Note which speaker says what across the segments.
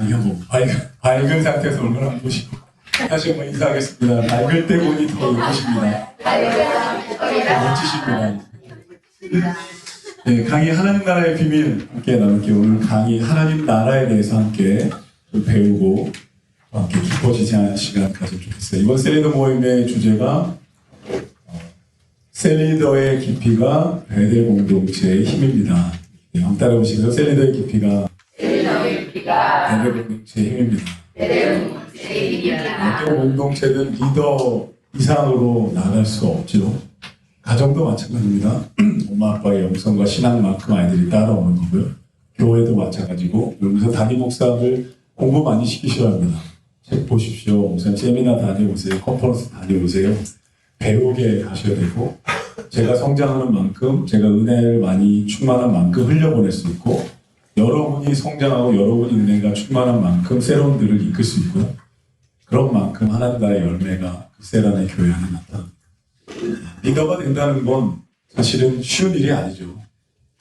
Speaker 1: 이거 뭐 밝은 상태에서 얼마나 보시고 다시 한번 인사하겠습니다. 밝을 때 보니 더 예쁘십니다. 멋지십니다. 네, 강의 하나님 나라의 비밀 함께 나눌게요. 오늘 강의 하나님 나라에 대해서 함께 좀 배우고 함께 깊어지지 않은 시간 가지면 좋겠어요. 이번 셀리더 모임의 주제가 셀리더의 깊이가 베델 공동체의 힘입니다. 네, 한번 따라오시죠. 셀리더의 깊이가 베델 공동체의 힘입니다. 어떤 공동체든 리더 이상으로 나갈 수 없죠. 가정도 마찬가지입니다. 엄마 아빠의 영성과 신앙만큼 아이들이 따라오는 거고요. 교회도 마찬가지고, 여기서 담임 목사를 공부 많이 시키셔야 합니다. 책 보십시오. 목사님 세미나 다녀오세요. 컨퍼런스 다녀오세요. 배우게 가셔야 되고, 제가 성장하는 만큼, 제가 은혜를 많이 충만한 만큼 흘려보낼 수 있고, 여러분이 성장하고 여러분이 은혜가 충만한 만큼 세론들을 이끌 수 있고요. 그런 만큼 하나님 나라의 열매가 그 세란의 교회 안에 나타납니다. 리더가 된다는 건 사실은 쉬운 일이 아니죠.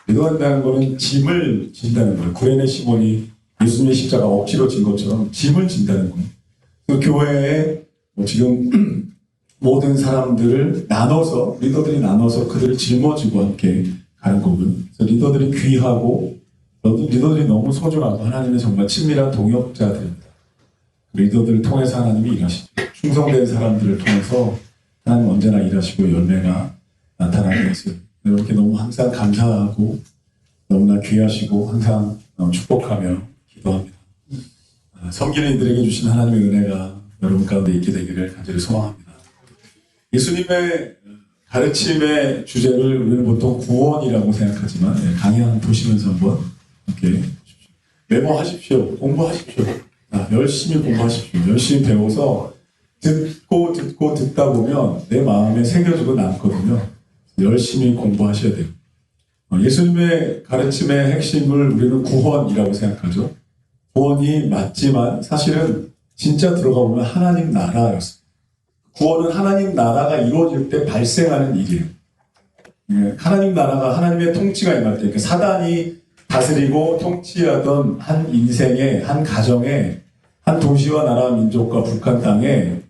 Speaker 1: 리더가 된다는 거는 짐을 진다는 거예요. 구레네 시몬이 예수님의 십자가 억지로 진 것처럼 짐을 진다는 거예요. 그 교회에 지금 모든 사람들을 나눠서, 리더들이 나눠서 그들을 짊어지고 함께 가는 거고요. 그래서 리더들이 귀하고 리더들이 너무 소중하고 하나님의 정말 친밀한 동역자들입니다. 리더들을 통해서 하나님이 일하시죠. 충성된 사람들을 통해서 하나님 언제나 일하시고 열매가 나타나게 했어요. 이렇게 너무 항상 감사하고 너무나 귀하시고 항상 축복하며 기도합니다. 섬기는 이들에게 주신 하나님의 은혜가 여러분 가운데 있게 되기를 간절히 소망합니다. 예수님의 가르침의 주제를 우리는 보통 구원이라고 생각하지만 강의 한번 보시면서 한번 이렇게 메모하십시오. 공부하십시오. 열심히 공부하십시오. 열심히 배워서 듣고 듣다 보면 내 마음에 새겨지고 남거든요. 열심히 공부하셔야 돼요. 예수님의 가르침의 핵심을 우리는 구원이라고 생각하죠. 구원이 맞지만 사실은 진짜 들어가 보면 하나님 나라였어요. 구원은 하나님 나라가 이루어질 때 발생하는 일이에요. 하나님 나라가 하나님의 통치가 임할 때, 그러니까 사단이 다스리고 통치하던 한 인생의, 한 가정의, 한 도시와 나라, 민족과 북한 땅에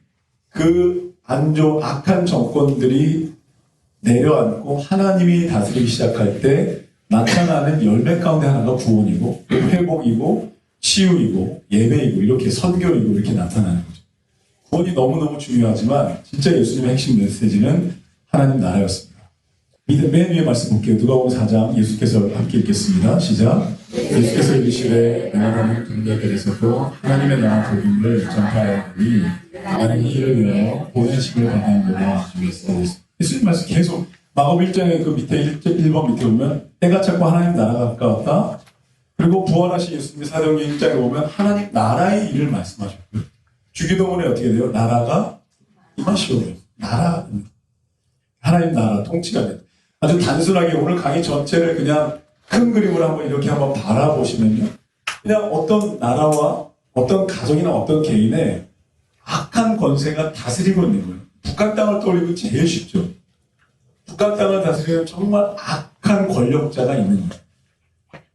Speaker 1: 그 악한 정권들이 내려앉고 하나님이 다스리기 시작할 때 나타나는 열매 가운데 하나가 구원이고, 회복이고, 치유이고, 예배이고, 이렇게 선교이고, 이렇게 나타나는 거죠. 구원이 너무너무 중요하지만 진짜 예수님의 핵심 메시지는 하나님 나라였습니다. 맨 위에 말씀 볼게요. 누가복음 4장 예수께서 함께 읽겠습니다. 시작. 예수께서 이르시되 내가 가는 군대들에서도 하나님의 나라 복음을 전파하였으니 나는 이를 위하여 보내심을 받았노라. 예수님 말씀 계속 마가복음 1장의 그 밑에 1번 밑에 보면 때가 찼고 하나님 나라가 가까웠다. 그리고 부활하신 예수님의 사도행전 1장에 보면 하나님 나라의 일을 말씀하셨고요. 주기도문에 어떻게 돼요? 나라가 임하시오며. 나라, 하나님 나라 통치가 돼요. 아주 단순하게 오늘 강의 전체를 그냥 큰 그림으로 한번 바라보시면요. 그냥 어떤 나라와 어떤 가정이나 어떤 개인의 악한 권세가 다스리고 있는 거예요. 북한 땅을 떠올리면 제일 쉽죠. 북한 땅을 다스리는 정말 악한 권력자가 있는 거예요.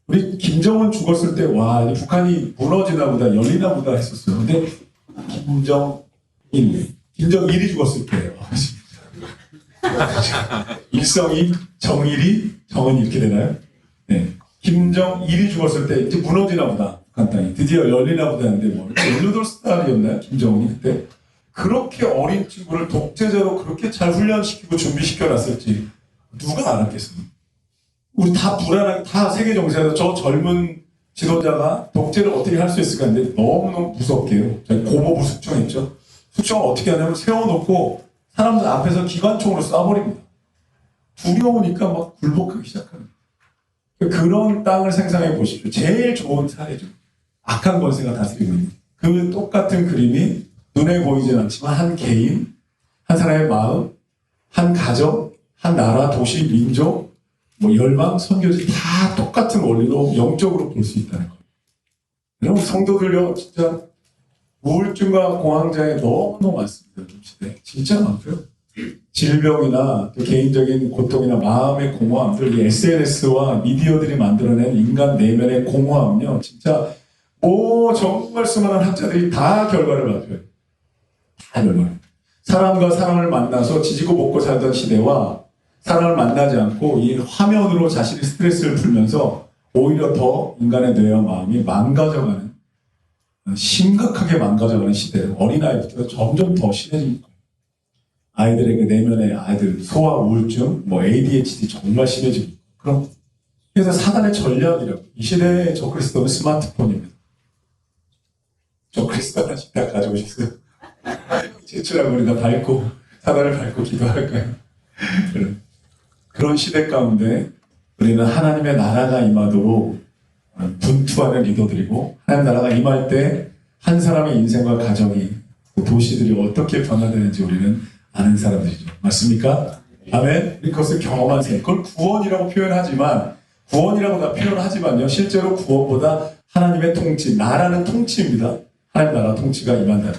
Speaker 1: 우리 김정은 죽었을 때, 와, 북한이 무너지나 보다, 열리나 보다 했었어요. 근데 김정일이 죽었을 때, 일성이, 정일이, 정은이 이렇게 되나요? 네. 김정일이 죽었을 때 이제 무너지나 보다. 북한 땅이. 드디어 열리나 보다 했는데 18살이었나요? 김정은이 그때. 그렇게 어린 친구를 독재자로 그렇게 잘 훈련시키고 준비시켜놨을지 누가 알았겠습니까? 우리 다 불안하게, 다 세계 정세에서 저 젊은 지도자가 독재를 어떻게 할 수 있을까 했는데 너무너무 무섭게 해요. 고모부 숙청 있죠? 숙청을 어떻게 하냐면 세워놓고 사람들 앞에서 기관총으로 쏴버립니다. 두려우니까 막 굴복하기 시작합니다. 그런 땅을 상상해 보십시오. 제일 좋은 사례죠. 악한 권세가 다스리고 있는. 그 똑같은 그림이 눈에 보이진 않지만 한 개인, 한 사람의 마음, 한 가정, 한 나라, 도시, 민족, 열방, 선교지 다 똑같은 원리로 영적으로 볼 수 있다는 거예요. 여러분 성도들요 진짜 우울증과 공황장애 너무너무 많습니다. 요즘 시대에. 진짜 많고요. 질병이나 또 개인적인 고통이나 마음의 공허함들, 이 SNS와 미디어들이 만들어낸 인간 내면의 공허함요, 진짜 정말 수많은 학자들이 다 결과를 발표해요. 다 결과를. 사람과 사람을 만나서 지지고 볶고 살던 시대와 사람을 만나지 않고 이 화면으로 자신의 스트레스를 풀면서 오히려 더 인간의 뇌와 마음이 망가져가는, 심각하게 망가져가는 시대로 어린아이부터 점점 더 심해집니다. 아이들의 그 내면의 소아 우울증, ADHD 정말 심해지고. 그럼 그래서 사단의 전략이라고. 이 시대의 적그리스도는 스마트폰입니다. 적그리스도 하나씩 다 가지고 오셨어요. 제출하고 우리가 사단을 밟고 기도할까요? 그런 시대 가운데 우리는 하나님의 나라가 임하도록 분투하는 기도드리고, 하나님 나라가 임할 때 한 사람의 인생과 가정이, 도시들이 어떻게 변화되는지 우리는 아는 사람들이죠. 맞습니까? 아멘. 우리 그것을 경험한 셈. 그걸 구원이라고 표현하지만요, 실제로 구원보다 하나님의 통치, 나라는 통치입니다. 하나님 나라 통치가 임한다.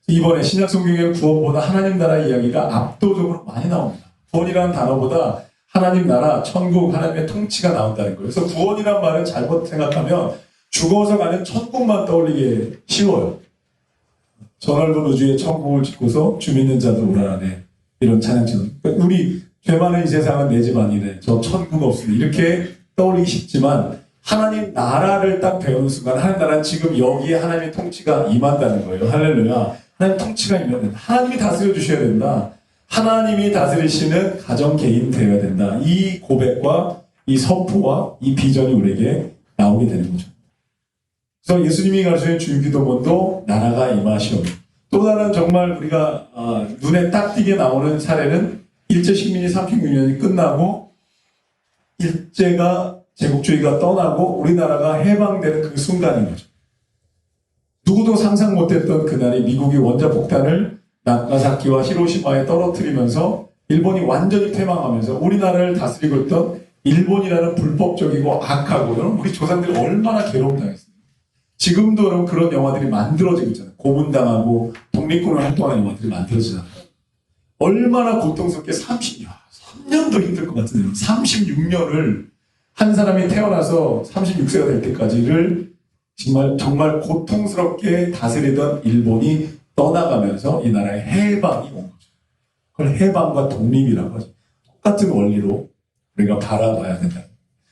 Speaker 1: 이번에 신약 성경에는 구원보다 하나님 나라 이야기가 압도적으로 많이 나옵니다. 구원이라는 단어보다 하나님 나라, 천국, 하나님의 통치가 나온다는 거예요. 그래서 구원이란 말은 잘못 생각하면 죽어서 가는 천국만 떠올리게 쉬워요. 저 넓은 우주에 천국을 짓고서 주 믿는 자들 오라라네. 이런 찬양처럼. 우리 죄 많은 이 세상은 내 집안이네. 저 천국 없으니. 이렇게 떠올리기 쉽지만 하나님 나라를 딱 배우는 순간 하나님 나라는 지금 여기에 하나님의 통치가 임한다는 거예요. 할렐루야. 하나님 통치가 임한다. 하나님이 다스려 주셔야 된다. 하나님이 다스리시는 가정 개인 되어야 된다. 이 고백과 이 선포와 이 비전이 우리에게 나오게 되는 거죠. 그래서 예수님이 가르치는 주기도문도 나라가 임하시오. 또 다른 정말 우리가 눈에 딱 띄게 나오는 사례는 일제 식민지 36년이 끝나고 일제가 제국주의가 떠나고 우리나라가 해방되는 그 순간인 거죠. 누구도 상상 못했던 그날이 미국이 원자폭탄을 나가사키와 히로시마에 떨어뜨리면서 일본이 완전히 퇴망하면서 우리나라를 다스리고 있던 일본이라는 불법적이고 악하고, 여러분 우리 조상들이 얼마나 괴로움 당했어요. 지금도 여러분 그런 영화들이 만들어지고 있잖아요. 고문당하고 독립군을 활동하는 영화들이 만들어지잖아요. 얼마나 고통스럽게 3년도 힘들 것 같은데요. 36년을 한 사람이 태어나서 36세가 될 때까지를 정말 고통스럽게 다스리던 일본이 떠나가면서 이 나라의 해방이 온 거죠. 그걸 해방과 독립이라고 하죠. 똑같은 원리로 우리가 바라봐야 된다.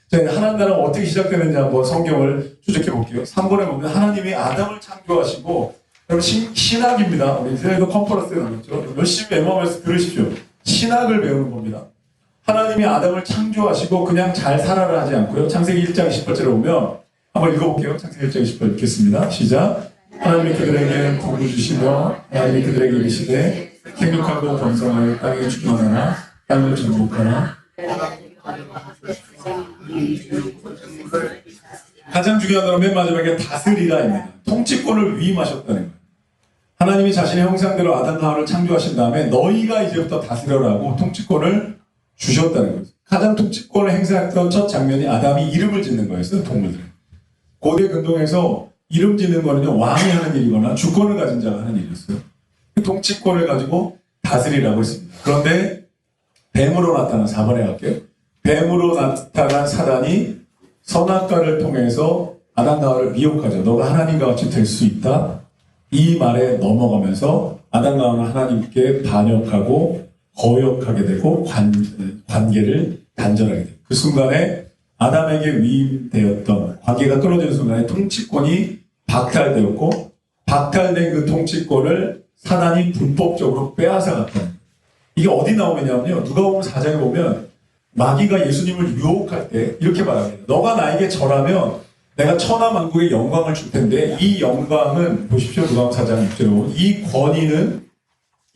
Speaker 1: 자, 하나님 나라가 어떻게 시작되는지 한번 성경을 추적해 볼게요. 3번에 보면 하나님이 아담을 창조하시고, 여러분 신학입니다. 우리 새해도 컨퍼런스에 나왔죠. 열심히 엠마오에서 들으십시오. 신학을 배우는 겁니다. 하나님이 아담을 창조하시고 그냥 잘 살아라 하지 않고요. 창세기 1장 18절에 보면 한번 읽어볼게요. 창세기 1장 18절 읽겠습니다. 시작. 하나님이 그들에게 복을 주시며 하나님이 그들에게 이르시되 생육하고 번성하여 땅에 충만하라. 땅을 정복하라. 가장 중요한 건 맨 마지막에 다스리라입니다. 통치권을 위임하셨다는 거예요. 하나님이 자신의 형상대로 아담과 하와를 창조하신 다음에 너희가 이제부터 다스려라고 통치권을 주셨다는 거예요. 가장 통치권을 행사했던 첫 장면이 아담이 이름을 짓는 거였어요. 동물들. 고대 근동에서 이름 짓는 거는요, 왕이 하는 일이거나 주권을 가진 자가 하는 일이었어요. 통치권을 가지고 다스리라고 했습니다. 그런데 뱀으로 나타난 4번에 갈게요. 뱀으로 나타난 사단이 선악과를 통해서 아담과 하와를 미혹하죠. 너가 하나님과 같이 될 수 있다. 이 말에 넘어가면서 아담과 하와는 하나님께 반역하고 거역하게 되고 관계를 단절하게 돼요. 그 순간에 아담에게 위임되었던 관계가 끊어지는 순간에 통치권이 박탈되었고, 박탈된 그 통치권을 사단이 불법적으로 빼앗아 갔다는 거예요. 이게 어디 나오냐면요, 누가복음 4장에 보면 마귀가 예수님을 유혹할 때 이렇게 말합니다. 너가 나에게 절하면 내가 천하만국의 영광을 줄 텐데, 이 영광은 보십시오. 누가복음 4장 6절에 보면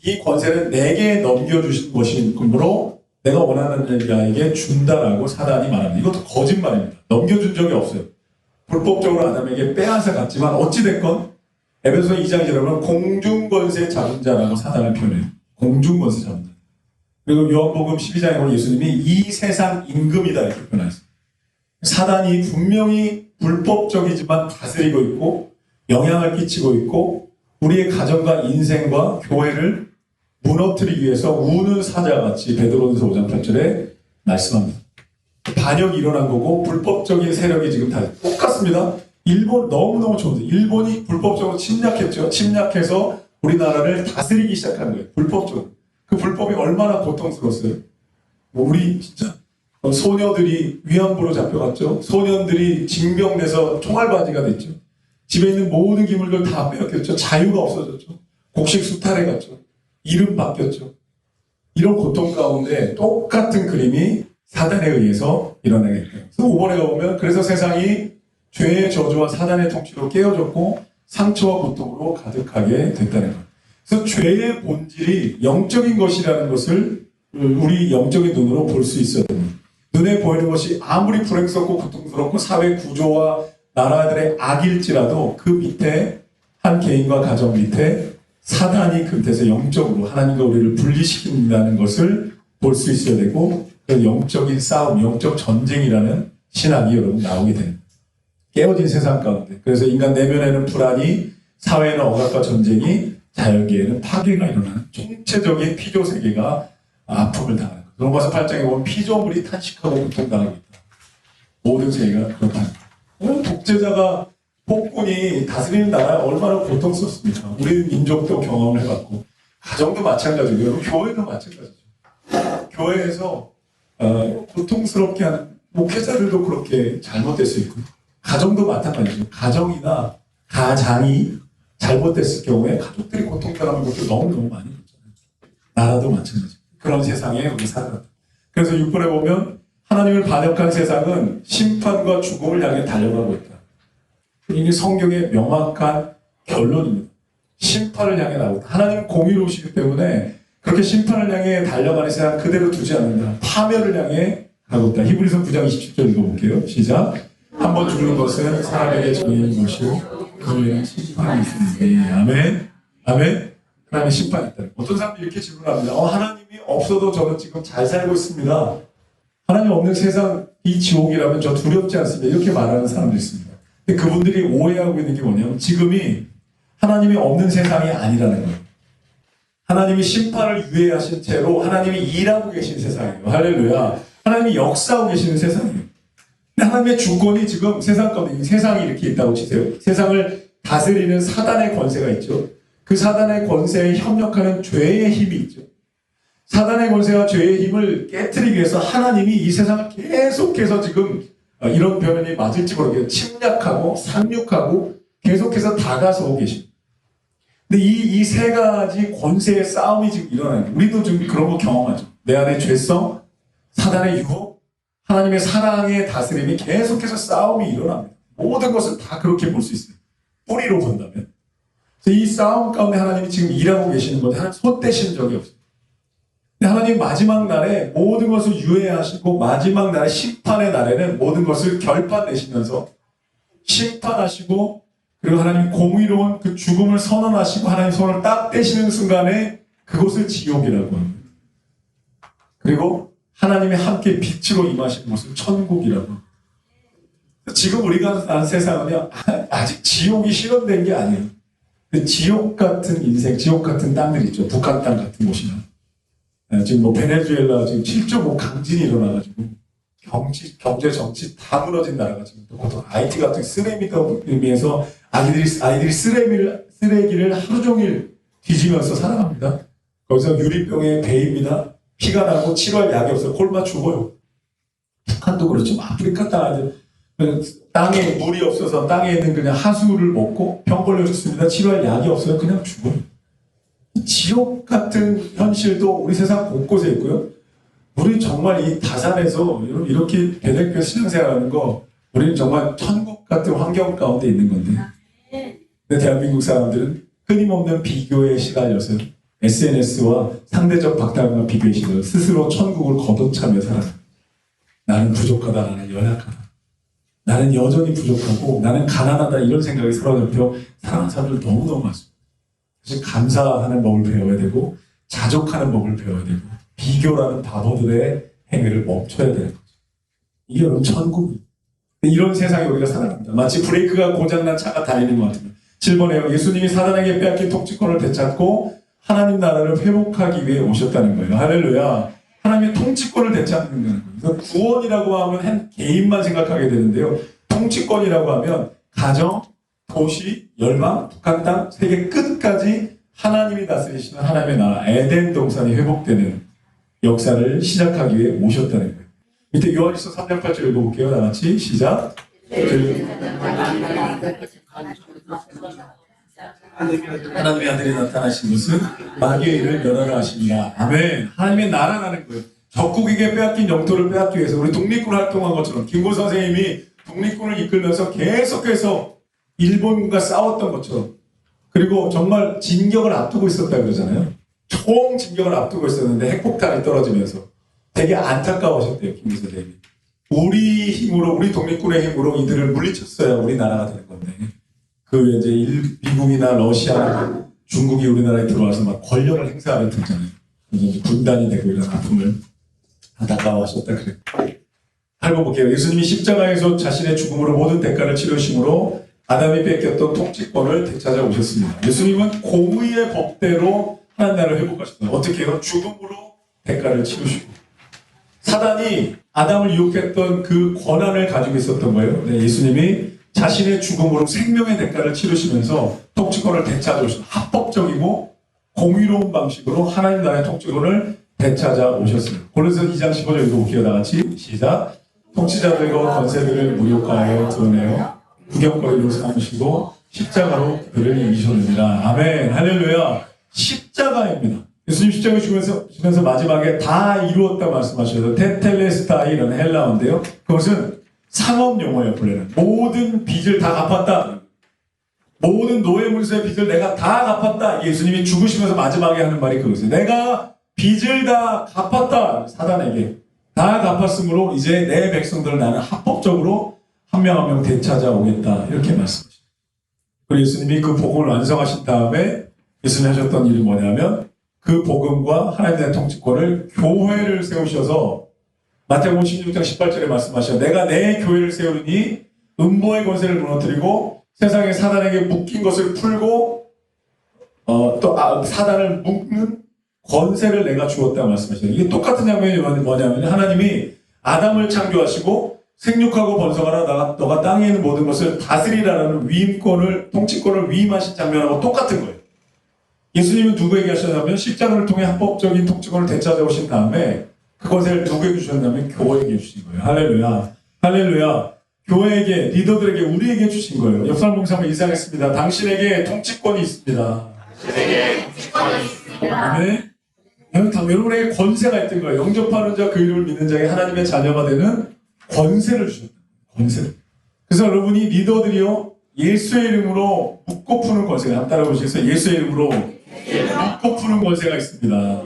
Speaker 1: 이 권세는 내게 넘겨주신 것이므로 내가 원하는 자에게 준다라고 사단이 말합니다. 이것도 거짓말입니다. 넘겨준 적이 없어요. 불법적으로 아담에게 빼앗아 갔지만 어찌됐건 에베소서 2장 1절에 보면 공중권세 잡은 자라고 사단을 표현해요. 공중권세 잡은 자. 그리고 요한복음 12장에 보면 예수님이 이 세상 임금이다 이렇게 표현하셨어요. 사단이 분명히 불법적이지만 다스리고 있고 영향을 끼치고 있고 우리의 가정과 인생과 교회를 무너뜨리기 위해서 우는 사자같이 베드로전서 5장 8절에 말씀합니다. 반역이 일어난 거고 불법적인 세력이 지금 다 똑같습니다. 일본 너무너무 좋은데 일본이 불법적으로 침략했죠. 침략해서 우리나라를 다스리기 시작한 거예요. 불법적으로. 그 불법이 얼마나 고통스러웠어요. 우리 진짜 소녀들이 위안부로 잡혀갔죠. 소년들이 징병돼서 총알바지가 됐죠. 집에 있는 모든 기물들 다 빼앗겼죠. 자유가 없어졌죠. 곡식 수탈해 갔죠. 이름 바뀌었죠. 이런 고통 가운데 똑같은 그림이 사단에 의해서 일어나겠죠. 그래서 5번에 가보면 그래서 세상이 죄의 저주와 사단의 통치로 깨어졌고 상처와 고통으로 가득하게 됐다는 것. 그래서 죄의 본질이 영적인 것이라는 것을 우리 영적인 눈으로 볼 수 있어야 됩니다. 눈에 보이는 것이 아무리 불행스럽고 고통스럽고 사회 구조와 나라들의 악일지라도 그 밑에 한 개인과 가정 밑에 사단이 그 밑에서 영적으로 하나님과 우리를 분리시킨다는 것을 볼 수 있어야 되고 그 영적인 싸움, 영적 전쟁이라는 신학이 여러분 나오게 됩니다. 깨어진 세상 가운데 그래서 인간 내면에는 불안이, 사회에는 억압과 전쟁이, 자연계에는 파괴가 일어나는 총체적인 피조 세계가 아픔을 당하는 것. 로마서 8장에 보면 피조물이 탄식하고 고통당하고 있다. 모든 세계가 그렇다. 독재자가 폭군이 다스리는 나라에 얼마나 고통스럽습니까? 우리 민족도 경험을 해봤고 가정도 마찬가지고요. 교회도 마찬가지죠. 교회에서 고통스럽게 하는 목회자들도 그렇게 잘못될 수 있고 가정도 마찬가지죠. 가정이나 가장이 잘못됐을 경우에 가족들이 고통당하는 것도 너무너무 많이 있잖아요. 나라도 마찬가지죠. 그런 세상에 우리 살아간다. 그래서 6번에 보면 하나님을 반역한 세상은 심판과 죽음을 향해 달려가고 있다. 이게 성경의 명확한 결론입니다. 심판을 향해 나가고 있다. 하나님은 공의로우시기 때문에 그렇게 심판을 향해 달려가는 세상 그대로 두지 않는다. 파멸을 향해 가고 있다. 히브리서 9장 27절 읽어볼게요. 시작. 한 번 죽는 것은 사람에게 정해진 것이고 그에는 심판이 있습니다. 아멘. 아멘. 하나님의 심판이 있다. 어떤 사람들이 이렇게 질문합니다. 하나님이 없어도 저는 지금 잘 살고 있습니다. 하나님 없는 세상 이 지옥이라면 저 두렵지 않습니다. 이렇게 말하는 사람들이 있습니다. 근데 그분들이 오해하고 있는 게 뭐냐면 지금이 하나님이 없는 세상이 아니라는 거예요. 하나님이 심판을 유예하신 채로 하나님이 일하고 계신 세상이에요. 할렐루야. 하나님이 역사하고 계시는 세상이에요. 근데 하나님의 주권이 지금 세상 가운데 세상이 이렇게 있다고 치세요. 세상을 다스리는 사단의 권세가 있죠. 그 사단의 권세에 협력하는 죄의 힘이 있죠. 사단의 권세와 죄의 힘을 깨트리기 위해서 하나님이 이 세상을 계속해서 지금 이런 표현이 맞을지 모르겠어요. 침략하고 상륙하고 계속해서 다가서고 계십니다. 근데 이 세 가지 권세의 싸움이 지금 일어나요. 우리도 지금 그런 거 경험하죠. 내 안에 죄성, 사단의 유혹, 하나님의 사랑의 다스림이 계속해서 싸움이 일어납니다. 모든 것을 다 그렇게 볼 수 있어요. 뿌리로 본다면. 그래서 이 싸움 가운데 하나님이 지금 일하고 계시는 건데 하나님 손 떼신 적이 없어요. 근데 하나님 마지막 날에 모든 것을 유예하시고 마지막 날에 심판의 날에는 모든 것을 결판내시면서 심판하시고 그리고 하나님 공의로운 그 죽음을 선언하시고 하나님 손을 딱 떼시는 순간에 그것을 지옥이라고 합니다. 그리고 하나님이 함께 빛으로 임하시는 곳을 천국이라고 합니다. 지금 우리가 사는 세상은요 아직 지옥이 실현된 게 아니에요. 지옥 같은 인생, 지옥 같은 땅들이 있죠. 북한 땅 같은 곳이나 지금 베네수엘라 지금 7.5 강진이 일어나가지고 경제 정치 다 무너진 나라가 지금 또 IT 같은 쓰레미도 의미에서 아이들이 쓰레기를 하루 종일 뒤지면서 살아갑니다. 거기서 유리병에 베입니다. 피가 나고 7월 약이 없어요. 콜마 죽어요. 북한도 그렇죠. 아프리카 땅 땅에 물이 없어서 땅에 있는 그냥 하수를 먹고 병 걸려 죽습니다. 7월 약이 없어요. 그냥 죽어요. 지옥 같은 현실도 우리 세상 곳곳에 있고요. 우리 정말 이 다산에서 이렇게 배대교 신앙생활하는 거 우리는 정말 천국 같은 환경 가운데 있는 건데 근데 대한민국 사람들은 끊임없는 비교에 시달려서 SNS와 상대적 박탈감과 비교에 시달려 스스로 천국을 걷어차며 살아요. 나는 부족하다. 나는 연약하다. 나는 여전히 부족하고 나는 가난하다. 이런 생각이 사로잡혀 사랑하는 사람들 너무너무 많습니다. 그래서 감사하는 법을 배워야 되고 자족하는 법을 배워야 되고 비교라는 바보들의 행위를 멈춰야 되는 거죠. 이게 여러분 천국이에요. 이런 세상에 우리가 살아갑니다. 마치 브레이크가 고장난 차가 달리는 것 같습니다. 7번에요. 예수님이 사단에게 빼앗긴 통치권을 되찾고 하나님 나라를 회복하기 위해 오셨다는 거예요. 할렐루야. 하나님의 통치권을 되찾는 거예요. 그래서 구원이라고 하면 한 개인만 생각하게 되는데요. 통치권이라고 하면 가정, 도시, 열방, 북한 땅, 세계 끝까지 하나님이 다스리시는 하나님의 나라, 에덴 동산이 회복되는 역사를 시작하기 위해 오셨다는 거예요. 밑에 요한일서 3장 8절 읽어볼게요. 다 같이 시작. 하나님의 아들이 나타나신 것은 마귀의 일을 멸하라 하십니다. 아멘. 하나님의 나라라는 거예요. 적국에게 빼앗긴 영토를 빼앗기 위해서 우리 독립군 활동한 것처럼 김구 선생님이 독립군을 이끌면서 계속해서 일본과 싸웠던 것처럼, 그리고 정말 진격을 앞두고 있었다 그러잖아요. 총 진격을 앞두고 있었는데 핵폭탄이 떨어지면서 되게 안타까워하셨대요. 김구 선생님이. 우리 힘으로, 우리 독립군의 힘으로 이들을 물리쳤어야 우리나라가 되는 건데, 그 이제 미국이나 러시아, 중국이 우리나라에 들어와서 막 권력을 행사하려 들잖아요. 그래서 이제 분단이 되고 이런 아픔을 안타까워하셨다 그래요. 읽어볼게요. 예수님이 십자가에서 자신의 죽음으로 모든 대가를 치르심으로 아담이 뺏겼던 통치권을 되찾아 오셨습니다. 예수님은 공의의 법대로 하나님 나라를 회복하셨다. 어떻게 해요? 죽음으로 대가를 치르시고. 사단이 아담을 유혹했던 그 권한을 가지고 있었던 거예요. 네, 예수님이 자신의 죽음으로 생명의 대가를 치르시면서 통치권을 되찾아 오셨습니다. 합법적이고 공의로운 방식으로 하나님 나라의 통치권을 되찾아 오셨습니다. 고린도서 2장 15절 읽어볼게요. 다 같이 시작. 통치자들과 권세들을 무력화하여 드러내어 구경거리로 삼으시고 십자가로 그들을 이기셨느니라. 아멘. 할렐루야. 십자가입니다. 예수님 십자가에 죽으면서 마지막에 다 이루었다 말씀하셔서 테텔레스타이라는 헬라어인데요. 그것은 상업 용어예요. 본래는 모든 빚을 다 갚았다. 모든 노예 문서의 빚을 내가 다 갚았다. 예수님이 죽으시면서 마지막에 하는 말이 그것이에요. 내가 빚을 다 갚았다. 사단에게 다 갚았으므로 이제 내 백성들을 나는 합법적으로 한 명 한 명 되찾아오겠다. 이렇게 말씀하십니다. 그리고 예수님이 그 복음을 완성하신 다음에 예수님이 하셨던 일이 뭐냐면 그 복음과 하나님의 통치권을 교회를 세우셔서 마태복음 16장 18절에 말씀하셔. 내가 내 교회를 세우니 음보의 권세를 무너뜨리고 세상에 사단에게 묶인 것을 풀고 사단을 묶는 권세를 내가 주었다고 말씀하셔요. 이게 똑같은 장면이 뭐냐면 하나님이 아담을 창조하시고 생육하고 번성하라 너가 땅에 있는 모든 것을 다스리라라는 위임권을, 통치권을 위임하신 장면하고 똑같은 거예요. 예수님은 누구에게 하셨냐면 십자가를 통해 합법적인 통치권을 되찾아오신 다음에 그 권세를 누구에게 주셨냐면 교회에게 주신 거예요. 할렐루야. 할렐루야. 교회에게, 리더들에게, 우리에게 주신 거예요. 옆사람 봉사만 인사하겠습니다. 당신에게 통치권이 있습니다. 당신에게 통치권이 있습니다. 아멘. 여러분에게 권세가 있던 거예요. 영접하는 자, 그 이름을 믿는 자에게 하나님의 자녀가 되는 권세를 주셨다. 권세를. 그래서 여러분이 리더들이요, 예수의 이름으로 묻고 푸는 권세가, 한번 따라 보시겠어요? 예수의 이름으로 묻고 푸는 권세가 있습니다.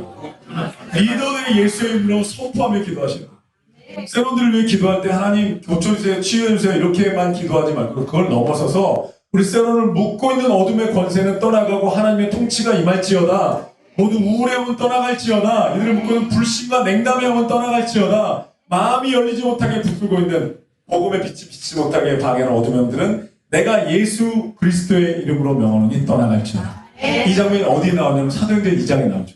Speaker 1: 리더들이 예수의 이름으로 선포하며 기도하시는 거예요. 세론들을 위해 기도할 때 하나님 고쳐주세요, 치유해주세요 이렇게만 기도하지 말고 그걸 넘어서서 우리 세론을 묶고 있는 어둠의 권세는 떠나가고 하나님의 통치가 임할지어다. 모두 우울의 영은 떠나갈지어다. 이들을 묶고 있는 불신과 냉담의 영은 떠나갈지어다. 마음이 열리지 못하게 붙들고 있는 복음의 빛이 비치지 못하게 방해하는 어둠의 영들은 내가 예수 그리스도의 이름으로 명하노니 떠나갈지어다. 이 장면이 어디에 나오냐면 사도행전 2장에 나오죠.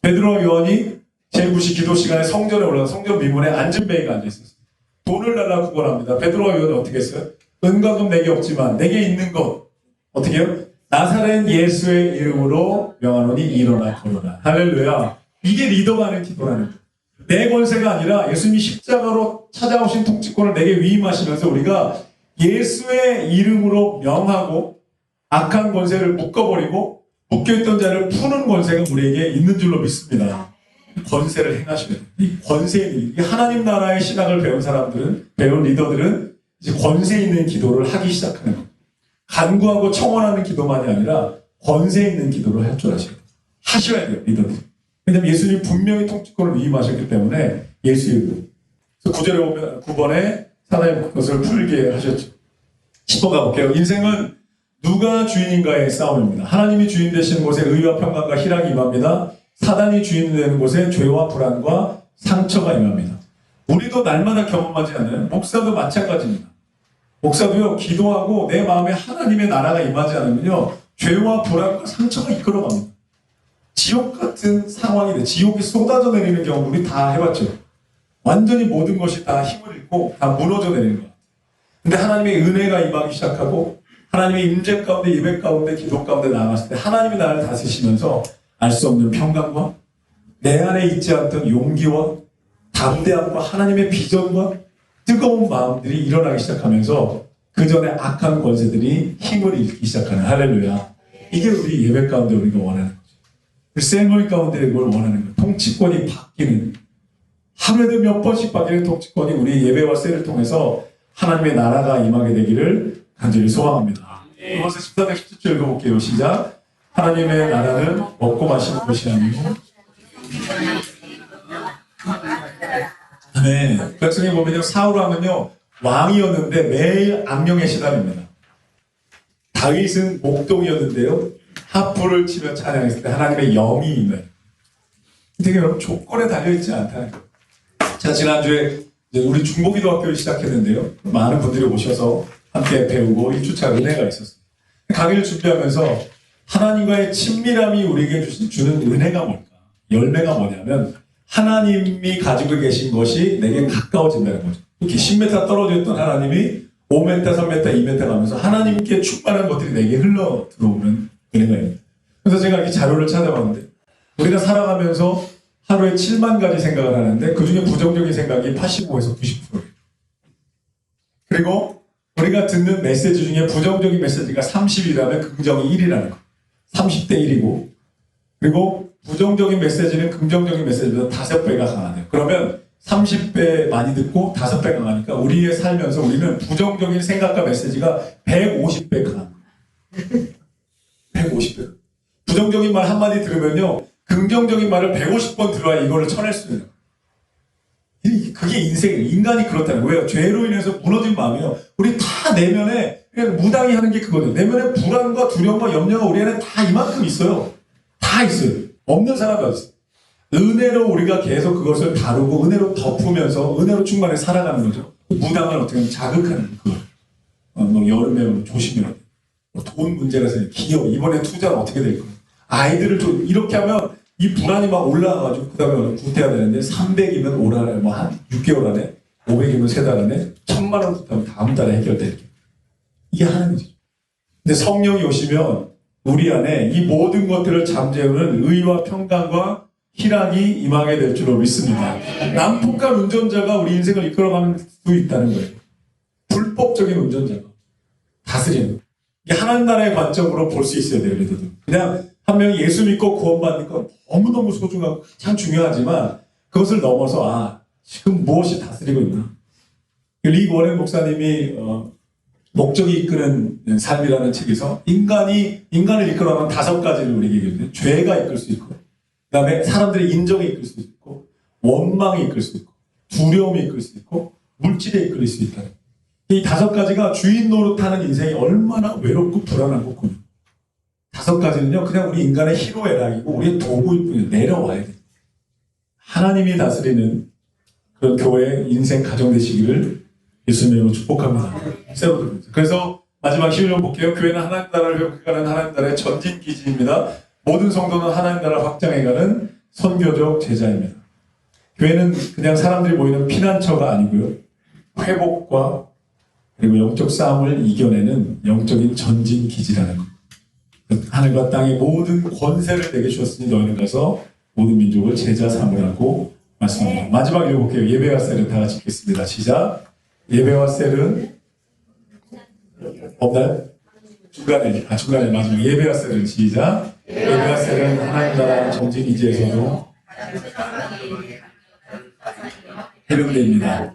Speaker 1: 베드로와 요한이 제9시 기도 시간에 성전에 올라가 성전 미문에 앉은뱅이가 앉아있었어요. 돈을 달라고 구걸합니다. 베드로와 요한이 어떻게 했어요? 은과 금 내게 없지만 내게 있는 것 어떻게 해요? 나사렛 예수의 이름으로 명하노니 일어나 걸어라. 할렐루야. 이게 리더가 하는 기도라는 거예요. 내 권세가 아니라 예수님이 십자가로 찾아오신 통치권을 내게 위임하시면서 우리가 예수의 이름으로 명하고 악한 권세를 묶어버리고 묶여있던 자를 푸는 권세가 우리에게 있는 줄로 믿습니다. 권세를 행하시면 돼요. 이 권세, 이 하나님 나라의 신학을 배운 사람들은, 배운 리더들은 이제 권세 있는 기도를 하기 시작하는 거예요. 간구하고 청원하는 기도만이 아니라 권세 있는 기도를 할 줄 하셔야 돼요, 리더들. 왜냐하면 예수님이 분명히 통치권을 위임하셨기 때문에 예수의 이름. 그래서 9절에 보면 9번에 사단의 것을 풀게 하셨죠. 10번 가볼게요. 인생은 누가 주인인가의 싸움입니다. 하나님이 주인 되시는 곳에 의와 평강과 희락이 임합니다. 사단이 주인 되는 곳에 죄와 불안과 상처가 임합니다. 우리도 날마다 경험하지 않아요? 목사도 마찬가지입니다. 목사도요, 기도하고 내 마음에 하나님의 나라가 임하지 않으면요, 죄와 불안과 상처가 이끌어갑니다. 지옥 같은 상황이 돼. 지옥이 쏟아져 내리는 경우 우리 다 해봤죠. 완전히 모든 것이 다 힘을 잃고 다 무너져 내리는 거야. 근데 하나님의 은혜가 임하기 시작하고 하나님의 임재 가운데, 예배 가운데, 기도 가운데 나아갔을 때 하나님이 나를 다스리시면서 알 수 없는 평강과 내 안에 있지 않던 용기와 담대함과 하나님의 비전과 뜨거운 마음들이 일어나기 시작하면서 그 전에 악한 권세들이 힘을 잃기 시작하는, 할렐루야. 이게 우리 예배 가운데 우리가 원하는 거죠. 셀모이 가운데 그걸 원하는 거예요. 통치권이 바뀌는, 하루에도 몇 번씩 바뀌는 통치권이 우리 예배와 셀을 통해서 하나님의 나라가 임하게 되기를 간절히 소망합니다. 로마서 14장 17절 읽어볼게요. 시작. 하나님의 나라는 먹고 마시는 것이 아니고, 네, 백성에 보면요, 사울왕은요 왕이었는데 매일 악령에 시달립니다. 다윗은 목동이었는데요, 하프를 치며 찬양했을 때 하나님의 영이 있는, 되게 여러분 조건에 달려있지 않다는 거예요. 제가 지난주에 우리 중보기도학교를 시작했는데요, 많은 분들이 오셔서 함께 배우고 1주차 은혜가 있었어요. 강의를 준비하면서 하나님과의 친밀함이 우리에게 주는 은혜가 뭘까? 열매가 뭐냐면 하나님이 가지고 계신 것이 내게 가까워진다는 거죠. 이렇게 10m 떨어져 있던 하나님이 5m, 3m, 2m 가면서 하나님께 충만한 것들이 내게 흘러 들어오는 은혜가 있습니다. 그래서 제가 이렇게 자료를 찾아봤는데 우리가 살아가면서 하루에 7만 가지 생각을 하는데 그 중에 부정적인 생각이 85에서 90%예요. 그리고 우리가 듣는 메시지 중에 부정적인 메시지가 30이라면 긍정이 1이라는 거. 30대 1이고, 그리고 부정적인 메시지는 긍정적인 메시지보다 5배가 강하대요. 그러면 30배 많이 듣고 5배 강하니까 우리의 살면서 우리는 부정적인 생각과 메시지가 150배 강합니다. 150배. 부정적인 말 한마디 들으면요, 긍정적인 말을 150번 들어야 이거를 쳐낼 수 있는 거예요. 그게 인생이에요. 인간이 그렇다는 거예요. 죄로 인해서 무너진 마음이요. 우리 다 내면에 그냥 무당이 하는 게 그거죠. 내면에 불안과 두려움과 염려가 우리 안에 다 이만큼 있어요. 다 있어요. 없는 사람이 없어요. 은혜로 우리가 계속 그것을 다루고 은혜로 덮으면서 은혜로 충만히 살아가는 거죠. 무당을 어떻게 하면 자극하는 그거. 뭐 여름에 뭐 조심해라. 돈 문제가 생겨. 기업 이번에 투자는 어떻게 될 거야. 아이들을 좀 이렇게 하면 이 불안이 막 올라가가지고 그 다음에 구태야 되는데 300이면 올 안에 뭐 한 6개월 안에 500이면 3달 안에 1000만 원 구태하면 다음 달에 해결돼. 이게 하나님이죠. 근데 성령이 오시면 우리 안에 이 모든 것들을 잠재우는 의와 평강과 희락이 임하게 될 줄로 믿습니다. 난폭한 운전자가 우리 인생을 이끌어가는 수 있다는 거예요. 불법적인 운전자가 다스리는 거예요. 이게 하나님 나라의 관점으로 볼 수 있어야 돼요. 그냥 한 명이 예수 믿고 구원받는 건 너무너무 소중하고 참 중요하지만 그것을 넘어서 지금 무엇이 다스리고 있나. 리 워렌 목사님이 목적이 이끄는 삶이라는 책에서 인간을 이끌어가는 5가지를 우리에게 얘기해요. 죄가 이끌 수 있고, 그 다음에 사람들의 인정이 이끌 수 있고, 원망이 이끌 수 있고, 두려움이 이끌 수 있고, 물질에 이끌 수 있다는. 이 5가지가 주인 노릇하는 인생이 얼마나 외롭고 불안하고 고민. 5가지는요, 그냥 우리 인간의 희로애락이고 우리의 도구일 뿐이에요. 내려와야 돼요. 하나님이 다스리는 그런 교회, 인생, 가정 되시기를 예수님으로 축복합니다. 그래서 마지막 11년 볼게요. 교회는 하나님 나라를 회복해가는 하나님 나라의 전진 기지입니다. 모든 성도는 하나님 나라 확장해가는 선교적 제자입니다. 교회는 그냥 사람들이 모이는 피난처가 아니고요. 회복과 그리고 영적 싸움을 이겨내는 영적인 전진 기지라는 것. 하늘과 땅의 모든 권세를 내게 주었으니 너희는 가서 모든 민족을 제자 삼으라고 말씀합니다. 마지막 읽어볼게요. 예배와 셀은 다 같이 읽겠습니다. 시작. 예배와 셀은 없나요? 중간에 마지막 예배와 셀은 시작. 예배와 셀은 하나님 나라 전진 기지에서도 해명됩니다.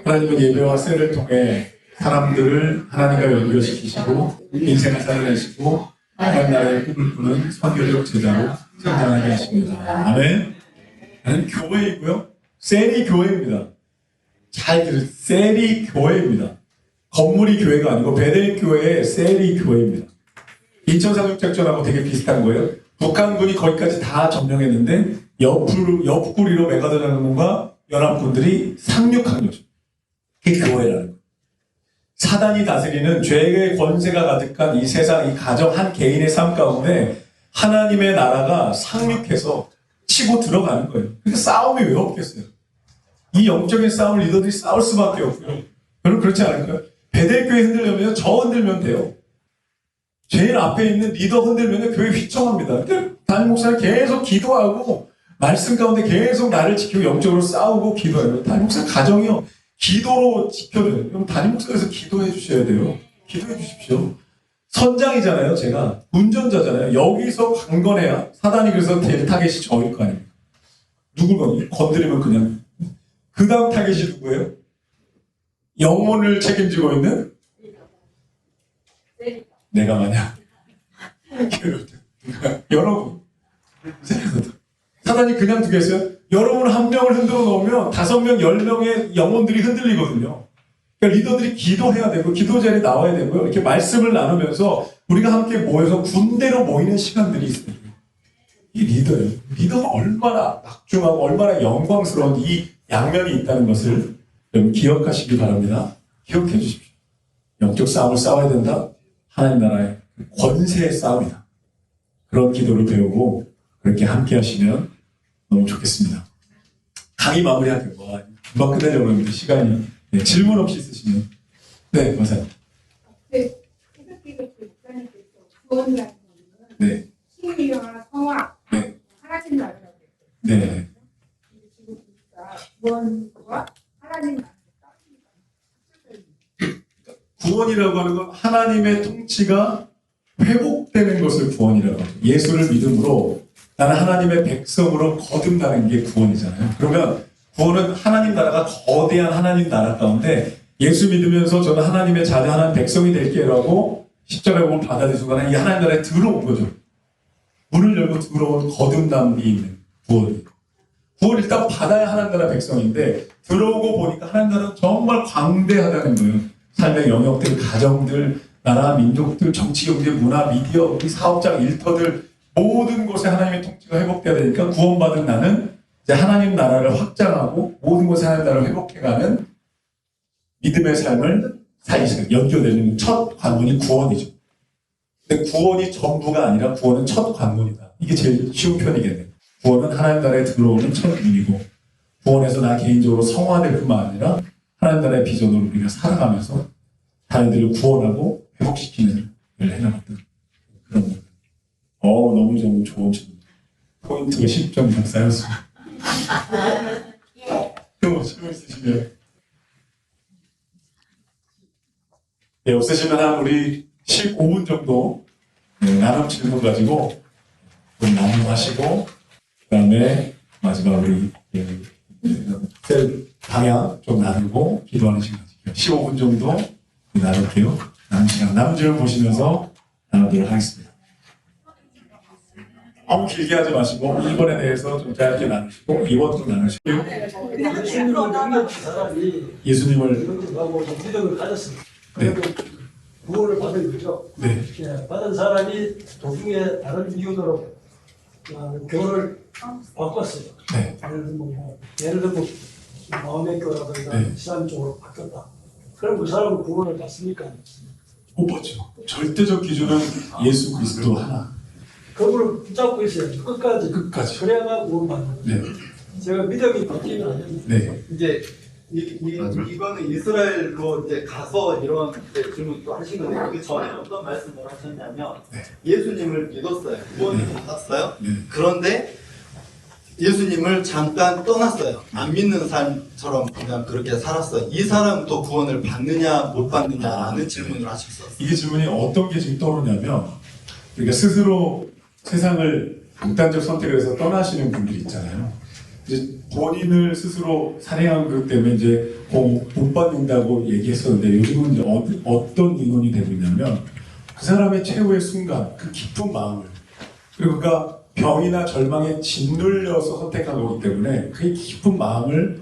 Speaker 1: 하나님은 예배와 셀을 통해 사람들을 하나님과 연결시키시고 인생을 살아내시고 하나님 나라의 꿈을 꾸는 선교적 제자로 성장하게 하십니다. 아멘. 나는 교회이고요. 셀이 교회입니다. 잘 들으세요. 셀이 교회입니다. 건물이 교회가 아니고 베델 교회의 셀이 교회입니다. 인천 상륙작전하고 되게 비슷한 거예요. 북한군이 거기까지 다 점령했는데 옆구리로 메가더 장군과 연합군들이 상륙한 거죠. 그게 교회라는 거예요. 사단이 다스리는 죄의 권세가 가득한 이 세상, 이 가정 한 개인의 삶 가운데 하나님의 나라가 상륙해서 치고 들어가는 거예요. 근데 싸움이 왜 없겠어요? 이 영적인 싸움을 리더들이 싸울 수밖에 없고요. 여러분 그렇지 않을까요? 베델교회 흔들려면 저 흔들면 돼요. 제일 앞에 있는 리더 흔들면 교회 휘청합니다. 근데 담임 목사는 계속 기도하고 말씀 가운데 계속 나를 지키고 영적으로 싸우고 기도해요. 담임 목사 가정이요. 기도로 지켜줘요. 그럼 담임 목사에서 기도해 주셔야 돼요. 기도해 주십시오. 선장이잖아요. 제가 운전자잖아요. 여기서 강건해야 사단이 그래서 타겟이 저일 거 아닙니까? 누굴 건드리면 그냥 그 다음 타겟이 누구예요? 영혼을 책임지고 있는 내가 마냥 여러분 사단이 그냥 두겠어요? 여러분 한 명을 흔들어 놓으면 5명, 10명의 영혼들이 흔들리거든요. 그러니까 리더들이 기도해야 되고 기도 자리에 나와야 되고요. 이렇게 말씀을 나누면서 우리가 함께 모여서 군대로 모이는 시간들이 있어요. 이 리더예요. 리더가 얼마나 막중하고 얼마나 영광스러운 이 양면이 있다는 것을 여러분 기억하시기 바랍니다. 기억해 주십시오. 영적 싸움을 싸워야 된다. 하나님 나라의 권세의 싸움이다. 그런 기도를 배우고 그렇게 함께 하시면 너무 좋겠습니다. 강의 마무리하게 금방 끝내려고 하는데 시간이 질문 없이 있으시면 맞아요.
Speaker 2: 새벽기도 목사님께서 구원이라는 거는 신의와 성화 하나님 나라라고 했어요. 지금 보니까 구원과 하나님 나라
Speaker 1: 구원이라고 하는 건 하나님의 통치가 회복되는 것을 구원이라고 하죠. 예수를 믿음으로 나는 하나님의 백성으로 거듭나는 게 구원이잖아요. 그러면 구원은 하나님 나라가 거대한 하나님 나라 가운데 예수 믿으면서 저는 하나님의 자녀 하나님 백성이 될게라고 십자가의 몸을 받아들인 순간에 이 하나님 나라에 들어온 거죠. 문을 열고 들어온 거듭남이 있는 구원이. 구원 일단 받아야 하나님 나라 백성인데 들어오고 보니까 하나님 나라는 정말 광대하다는 거예요. 삶의 영역들, 가정들, 나라, 민족들, 정치, 경제, 문화, 미디어, 우리 사업장, 일터들 모든 곳에 하나님의 통치가 회복돼야 되니까 구원받은 나는 이제 하나님 나라를 확장하고 모든 곳에 하나님 나라를 회복해가는 믿음의 삶을 살기 연결되는 첫 관문이 구원이죠. 근데 구원이 전부가 아니라 구원은 첫 관문이다. 이게 제일 쉬운 편이겠네요. 구원은 하나님 나라에 들어오는 첫 문이고 구원에서 나 개인적으로 성화될 뿐만 아니라 하나님 나라의 비전으로 우리가 살아가면서 사람들을 구원하고 회복시키는 일을 해나갔던 그런 거예요. 너무 좋은 질문. 포인트가 10점 이상 쌓였습니다. 또 질문 있으시면 없으시면 한 우리 15분 정도 나눔 질문 가지고 나눔하시고 그 다음에 마지막 우리 셀 방향 좀 나누고 기도하는 시간 15분 정도 나눌게요. 남은 시간 남은 질문 보시면서 나누도록 하겠습니다. 너무 길게 하지 마시고 1번에 대해서 좀 짧게 나누시고 2번도 나누시고 예수님을
Speaker 3: 믿음을 가졌습니다. 구원을 받은 거죠. 받은 사람이 도중에 다른 이유로 교를 바꿨어요. 예를 들면 마음의 교라든가 이슬람 쪽으로 바뀌었다. 그럼 그 사람은 구원을 받습니까?
Speaker 1: 못 받죠. 절대적 기준은 예수 그리스도 하나.
Speaker 3: 그걸 붙잡고 있어요. 끝까지. 그래야만 구원받는 거예요. 제가 믿음이 바뀌면 안 됩니다.
Speaker 4: 이제 이거는 이스라엘로 이제 가서 이런 질문 또 하신 건데 그 전에 어떤 말씀을 하셨냐면 예수님을 믿었어요. 구원을 받았어요. 그런데 예수님을 잠깐 떠났어요. 안 믿는 사람처럼 그냥 그렇게 살았어요. 이 사람도 구원을 받느냐 못 받느냐라는 질문을 하셨어요.
Speaker 1: 이게 질문이 어떤 게 지금 떠오르냐면 그러니까 스스로 세상을 극단적 선택을 해서 떠나시는 분들이 있잖아요. 이제 본인을 스스로 살해한 것 때문에 이제 못 받는다고 얘기했었는데 요즘은 이제 어떤 의논이 되고 있냐면 그 사람의 최후의 순간, 그 깊은 마음을 그리고 그가 병이나 절망에 짓눌려서 선택한 거기 때문에 그 깊은 마음을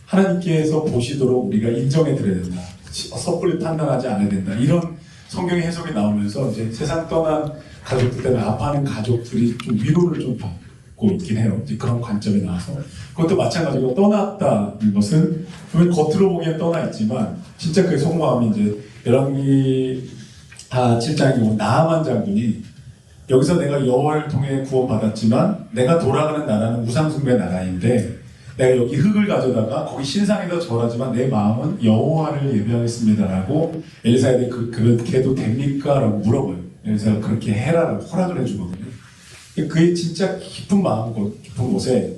Speaker 1: 하나님께서 보시도록 우리가 인정해 드려야 된다. 섣불리 판단하지 않아야 된다. 이런 성경의 해석이 나오면서 이제 세상 떠난 가족들 때문에 아파하는 가족들이 좀 위로를 좀 받고 있긴 해요. 이제 그런 관점이 나와서 그것도 마찬가지로 떠났다는 것은 분명히 겉으로 보기엔 떠나 있지만 진짜 그 속마음이 이제 열왕기 7장이고 나아만 장군이 여기서 내가 여호와를 통해 구원받았지만 내가 돌아가는 나라는 우상숭배 나라인데 내가 여기 흙을 가져다가 거기 신상에다 절하지만 내 마음은 여호와를 예배하겠습니다라고 엘리사에게 그렇게 해도 됩니까? 라고 물어봐요. 엘리사가 그렇게 해라라고 허락을 해주거든요. 그의 진짜 깊은 마음, 깊은 곳에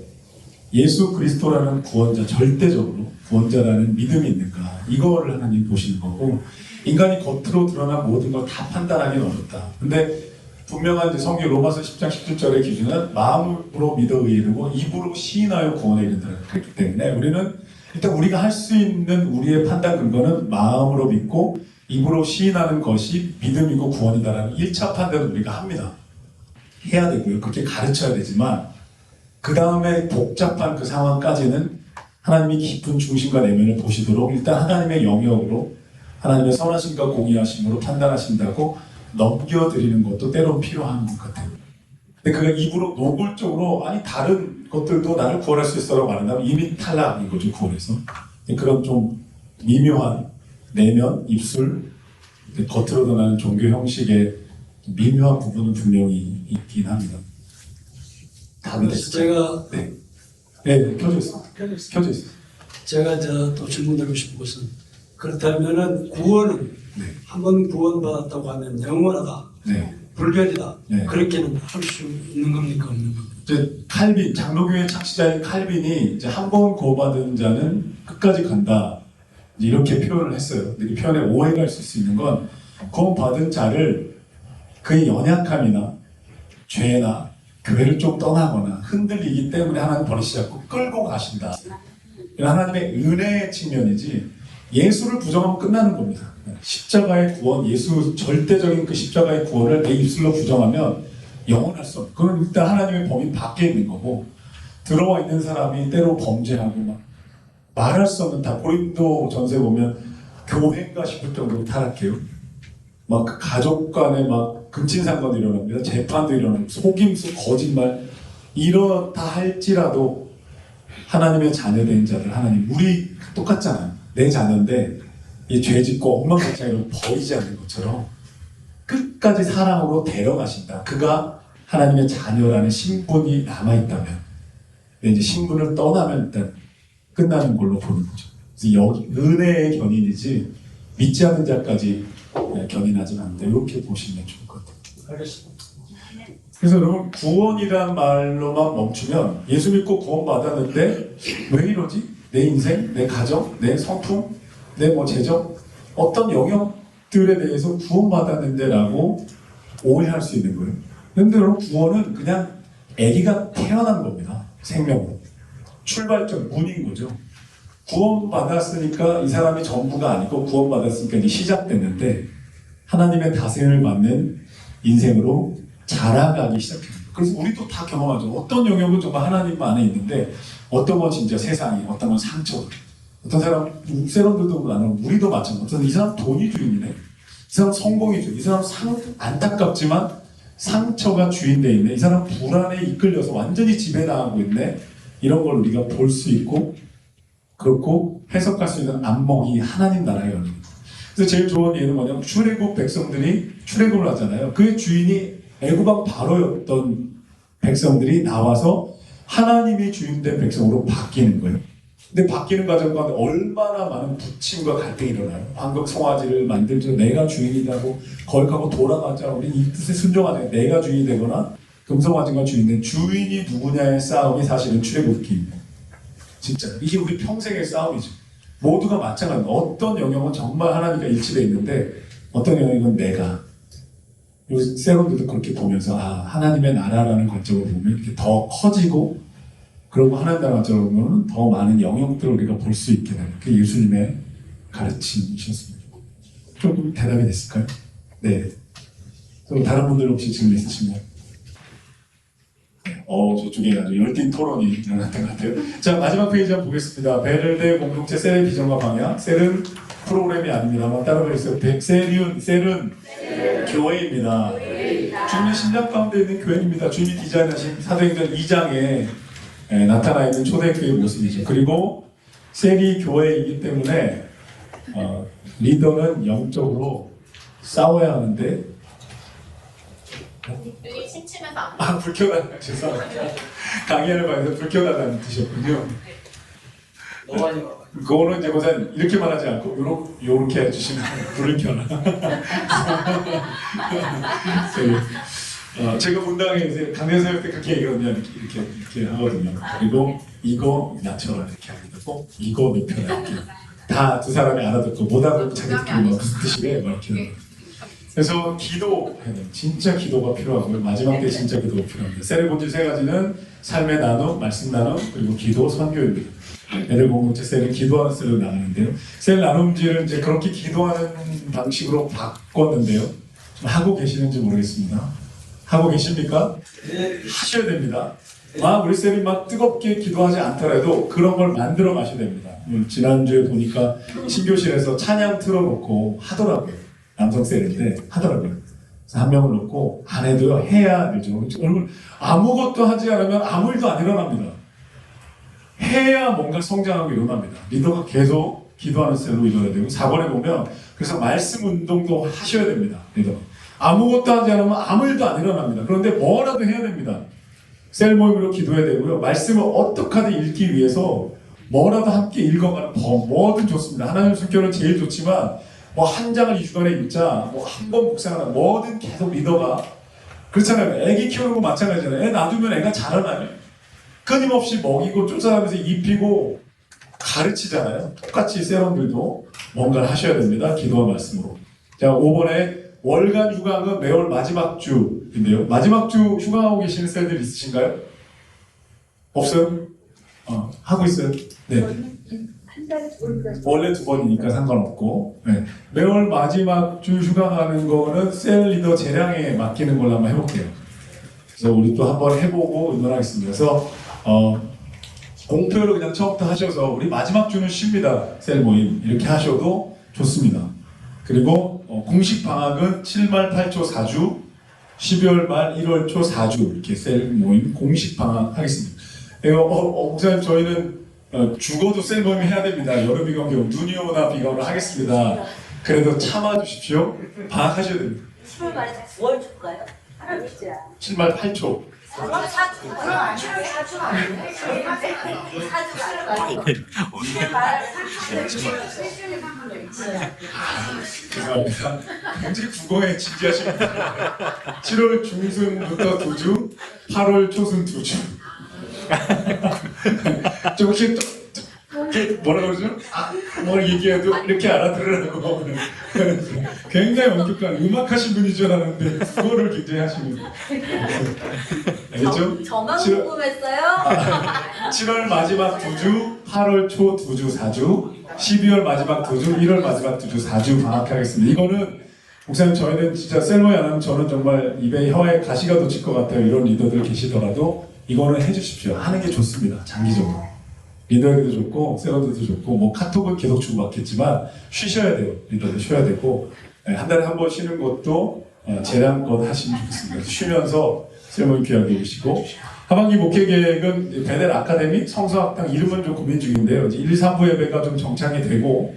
Speaker 1: 예수 그리스도라는 구원자, 절대적으로 구원자라는 믿음이 있는가, 이거를 하나님 보시는 거고, 인간이 겉으로 드러난 모든 걸 다 판단하기는 어렵다. 근데 분명한 이제 성경 로마서 10장 17절의 기준은 마음으로 믿어 의인이고 입으로 시인하여 구원에 이른다고 그랬기 때문에 우리는 일단 우리가 할 수 있는 우리의 판단 근거는 마음으로 믿고 입으로 시인하는 것이 믿음이고 구원이다라는 1차 판단을 우리가 합니다. 해야 되고요. 그렇게 가르쳐야 되지만 그 다음에 복잡한 그 상황까지는 하나님이 깊은 중심과 내면을 보시도록 일단 하나님의 영역으로 하나님의 선하심과 공의하심으로 판단하신다고 넘겨드리는 것도 때론 필요한 것 같아요. 근데 그가 입으로 노골적으로 아니 다른 것들도 나를 구원할 수 있어라고 말한다면 이미 탈락인 거죠, 구원에서. 그런 좀 미묘한 내면, 입술, 겉으로 드러나는 종교 형식의 미묘한 부분은 분명히 있긴 합니다. 답이 됐죠?
Speaker 3: 제가
Speaker 1: 네, 켜져 있습니다. 켜져 있습니다.
Speaker 3: 제가 또 질문드리고 싶은 것은 그렇다면은 구원은 한번 구원받았다고 하면 영원하다, 불변이다. 그렇게는 할 수 있는 겁니까, 없는 겁니까?
Speaker 1: 이제 칼빈, 장로교의 창시자인 칼빈이 이제 한 번 구원받은 자는 끝까지 간다, 이렇게 표현을 했어요. 근데 이 표현에 오해가 있을 수 있는 건 구원받은 자를 그의 연약함이나 죄나 교회를 좀 떠나거나 흔들리기 때문에 하나님 버리시지 않고 끌고 가신다. 하나님의 은혜의 측면이지 예수를 부정하면 끝나는 겁니다. 십자가의 구원, 예수 절대적인 그 십자가의 구원을 내 입술로 부정하면 영원할 수 없고, 그건 일단 하나님의 범위 밖에 있는 거고, 들어와 있는 사람이 때로 범죄하고 막 말할 수 없는, 다 고린도 전서에 보면 교회인가 싶을 정도로 타락해요. 막 그 가족 간에 막 근친상간도 일어납니다. 재판도 일어나고 속임수, 거짓말 이렇다 할지라도 하나님의 자녀된 자들, 하나님, 우리 똑같잖아요. 내 자녀인데 이 죄짓고 엉망진창으로 버리지 않는 것처럼 끝까지 사랑으로 데려가신다. 그가 하나님의 자녀라는 신분이 남아있다면, 이제 신분을 떠나면 일단 끝나는 걸로 보는 거죠. 그래서 여기 은혜의 견인이지 믿지 않는 자까지 견인하지는 않는다. 이렇게 보시면 좋을 것 같아요.
Speaker 3: 알겠습니다.
Speaker 1: 그래서 여러분, 구원이란 말로만 멈추면 예수 믿고 구원받았는데 왜 이러지? 내 인생, 내 가정, 내 성품, 내 재정, 어떤 영역들에 대해서 구원받았는데 라고 오해할 수 있는 거예요. 그런데 여러분, 구원은 그냥 아기가 태어난 겁니다. 생명으로. 출발점, 문인 거죠. 구원받았으니까 이 사람이 전부가 아니고 구원받았으니까 이제 시작됐는데 하나님의 다스림을 받는 인생으로 자라가기 시작합니다. 그래서 우리도 다 경험하죠. 어떤 영역은 정말 하나님 안에 있는데 어떤 건 진짜 세상이, 어떤 건 상처. 어떤 사람, 세론들도 나는 우리도 마찬가지로 이 사람 돈이 주인이네, 이 사람 성공이 주인, 이 사람 안타깝지만 상처가 주인돼 있네, 이 사람 불안에 이끌려서 완전히 지배당하고 있네. 이런 걸 우리가 볼 수 있고 그렇고 해석할 수 있는 안목이 하나님 나라의 연입니다. 그래서 제일 좋은 예는 뭐냐면 출애굽 백성들이 출애굽을 하잖아요. 그의 주인이 애굽왕 바로였던 백성들이 나와서 하나님이 주인된 백성으로 바뀌는 거예요. 근데 바뀌는 과정 가운데 얼마나 많은 부침과 갈등이 일어나요. 방금 송아지를 만들죠. 내가 주인이라고 거역하고 돌아가자. 우리는 이 뜻에 순종하자. 내가 주인이 되거나 금송아지가 주인된 주인이 누구냐의 싸움이 사실은 출애굽기입니다. 진짜 이게 우리 평생의 싸움이죠. 모두가 마찬가지입니다. 어떤 영역은 정말 하나님과 일치되어 있는데 어떤 영역은 내가. 요새 세론들도 그렇게 보면서 하나님의 나라라는 관점으로 보면 이렇게 더 커지고, 그리고 하나님 나라 관점으로 보면 더 많은 영역들을 우리가 볼 수 있게 되는 그게 예수님의 가르침이셨습니다. 조금 대답이 됐을까요? 네. 그럼 다른 분들 혹시 질문 있으신가요? 저쪽에 아주 열띤 토론이 일어났던 것 같아요. 자, 마지막 페이지 한번 보겠습니다. 베를레 공동체 셀의 비전과 방향. 셀은 프로그램이 아닙니다만 따라가 있어요. 셀은 교회입니다. 주님의 신약 가운데 있는 교회입니다. 주님이 디자인하신 사도행전 2장에 나타나 있는 초대교회의 모습이죠. 그리고 셀이 교회이기 때문에 리더는 영적으로 싸워야 하는데
Speaker 5: 여기 침침해서 안
Speaker 1: 아, 불켜달라. 죄송합니다. 강의하는 바에서 불켜달라는 뜻이었군요.
Speaker 3: 너무 많이 와요.
Speaker 1: 그거는 이제 우선 이렇게만 하지 않고 요렇게 해주시면 불을 켜라. 제가 분당에 이제 강대사할 때 그렇게 얘기하거든요. 이렇게 하거든요. 그리고 이거 낮춰라 이렇게 하기도 하고 이거 높여라 이렇게 다 두 사람이 알아듣고 못 알아듣고 자기 듣기로 무슨 뜻이래 막 이렇게. 그래서 기도 진짜 기도가 필요하고요. 마지막 때 진짜 기도가 필요합니다. 셀의 본질 세 가지는 삶의 나눔, 말씀 나눔, 그리고 기도, 선교입니다. 애들 공동체 셀은 기도하는 셀로 나가는데요. 셀 나눔지를 이제 그렇게 기도하는 방식으로 바꿨는데요. 좀 하고 계시는지 모르겠습니다. 하고 계십니까?
Speaker 3: 네.
Speaker 1: 하셔야 됩니다. 우리 셀이 막 뜨겁게 기도하지 않더라도 그런 걸 만들어 가셔야 됩니다. 지난주에 보니까 신교실에서 찬양 틀어놓고 하더라고요. 남성 셀인데 하더라고요. 그래서 한 명을 놓고 안 해도요 해야 되죠. 여러분 아무것도 하지 않으면 아무 일도 안 일어납니다. 해야 뭔가 성장하고 일어납니다. 리더가 계속 기도하는 셀로 일어나야 되고 4번에 보면 그래서 말씀 운동도 하셔야 됩니다. 리더가 아무것도 하지 않으면 아무 일도 안 일어납니다. 그런데 뭐라도 해야 됩니다. 셀 모임으로 기도해야 되고요. 말씀을 어떻게 하든 읽기 위해서 뭐라도 함께 읽어가는 뭐든 좋습니다. 하나님 순교는 제일 좋지만 뭐 한 장을 2주간에 읽자, 뭐 한 번 묵상하나 뭐든 계속 리더가 그렇잖아요. 애기 키우는 거 마찬가지잖아요. 애 놔두면 애가 자라나요. 끊임없이 먹이고 쫓아가면서 입히고 가르치잖아요. 똑같이 세런들도 뭔가를 하셔야 됩니다. 기도와 말씀으로. 자, 5번에 월간 휴강은 매월 마지막 주인데요. 마지막 주 휴강하고 계시는 셀들 있으신가요? 없어요? 하고 있어요. 네.
Speaker 2: 한 달에 두 번.
Speaker 1: 원래 2번이니까 상관없고 네. 매월 마지막 주 휴강하는 거는 셀 리더 재량에 맡기는 걸로 한번 해볼게요. 그래서 우리 또 한번 해보고 의논하겠습니다. 그래서 공표를 그냥 처음부터 하셔서 우리 마지막 주는 쉽니다. 셀 모임 이렇게 하셔도 좋습니다. 그리고 공식 방학은 7말 8초 4주 12월 말 1월 초 4주 이렇게 셀 모임 공식 방학 하겠습니다. 목사님 저희는 죽어도 셀 모임 해야 됩니다. 여름이건 겨울 눈이 오나 비가 오나 하겠습니다. 그래도 참아주십시오. 방학하셔야 됩니다.
Speaker 5: 10월 말에 뭘 줄까요? 하나 있지.
Speaker 1: 7말 8초
Speaker 5: 그럼 4주. 그럼 안 돼. 4주가 안 돼. 4주가 안 돼. 10월 말에 4주.
Speaker 1: 죄송합니다. 굉장히 국어에 진지하십니다. 7월 중순부터 2주, 8월 초순 2주. 좀 이렇게 뭐라 그러죠? 뭘 얘기해도 이렇게 알아들으라고 굉장히 엄격한 음악하신 분인 줄 알았는데 국어를 굉장히 하시는 알겠죠?
Speaker 5: 저만
Speaker 1: 7월
Speaker 5: 궁금했어요.
Speaker 1: 7월 마지막 2주, 8월 초 2주, 4주, 12월 마지막 2주, 1월 마지막 2주, 4주 방학하겠습니다. 이거는 목사님 저희는 진짜 셀모이 안 하면 저는 정말 입에 혀에 가시가 돋칠 것 같아요. 이런 리더들 계시더라도 이거는 해주십시오. 하는 게 좋습니다. 장기적으로. 리더에게도 좋고 셀러들도 좋고 뭐 카톡은 계속 주고받겠지만 쉬셔야 돼요. 리더들 쉬어야 되고 한 달에 한 번 쉬는 것도 재량껏 하시면 좋겠습니다. 쉬면서 셀모이 귀하게 계시고 하반기 목회 계획은 베델 아카데미 성서학당 이름은 좀 고민 중인데요. 이제 1, 3부 예배가 좀 정착이 되고